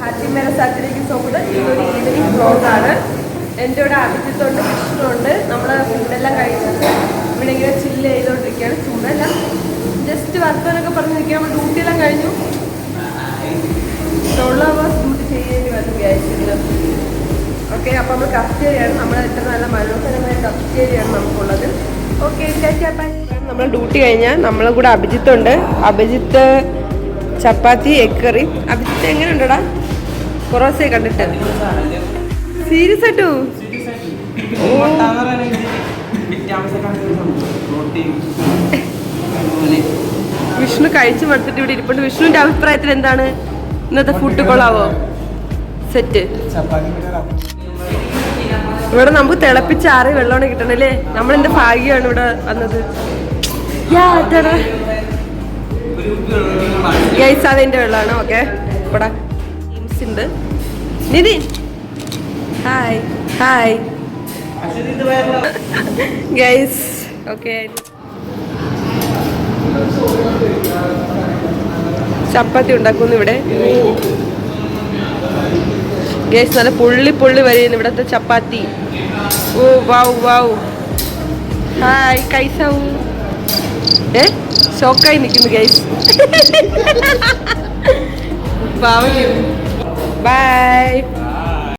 Happy മേര സാറ്റർഡേക്ക് സോപ്പിട്ട് ഇതൊരു evening വ്ലോഗാണ്. എൻ്റെ ഇവിടെ അഭിജിത്തുണ്ട്, വിഷ്ണുണ്ട്. നമ്മൾ ഫുഡെല്ലാം കഴിച്ചിട്ട് ഇവിടെ ഇങ്ങനെ ചില്ല് ചെയ്തുകൊണ്ടിരിക്കുകയാണ്. ചൂടല്ല, ജസ്റ്റ് വർത്തനൊക്കെ പറഞ്ഞിരിക്കുക. നമ്മൾ ഡ്യൂട്ടിയെല്ലാം കഴിഞ്ഞു. 12 hours ഡ്യൂട്ടി ചെയ്യേണ്ടി വന്നു വിചാരിച്ചിരുന്നു. ഓക്കെ, അപ്പോൾ നമ്മൾ കഫ്റ്റേരിയാണ്. നമ്മൾ എത്ര നല്ല മനോഹരമായ കഫ്റ്റേരിയാണ് നമുക്കുള്ളത്. ഓക്കെ, നമ്മൾ ഡ്യൂട്ടി കഴിഞ്ഞാൽ നമ്മളെ കൂടെ അഭിജിത്തുണ്ട്. അഭിജിത്ത് ചപ്പാത്തി എഗ് കറി. അഭിജിത്ത് എങ്ങനെ ഉണ്ടടാ? കുറേ കണ്ടിട്ട് സീരിയസ് ആയിട്ടോ? വിഷ്ണു കഴിച്ചു മടുത്തിട്ട് ഇവിടെ ഇരിപ്പുണ്ട്. വിഷ്ണുവിന്റെ അഭിപ്രായത്തിൽ എന്താണ് ഇന്നത്തെ ഫുഡ്? കൊള്ളാവോ? സെറ്റ്. ഇവിടെ നമുക്ക് തിളപ്പിച്ചാറി വെള്ളമാണ് കിട്ടണല്ലേ. നമ്മളെന്ത് ഭാഗ്യമാണ് ഇവിടെ വന്നത്. ഗൈസ് അതിന്റെ വെള്ളമാണ്. ഓക്കെ, ഇവിടെ ടീംസ് ഉണ്ട്. Nithin hi hi guys. Okay, chapati ഉണ്ടാക്കുന്നു ഇവിടെ. ഗൈസ് നല്ല പുള്ളി വരെയാണ് ഇവിടത്തെ ചപ്പാത്തി. ഓ വാവ് വാവ്. ഹായ് കൈസാവൂ. ഷോക്കായി നിൽക്കുന്നു ഗൈസ്. പാവം. ബൈ.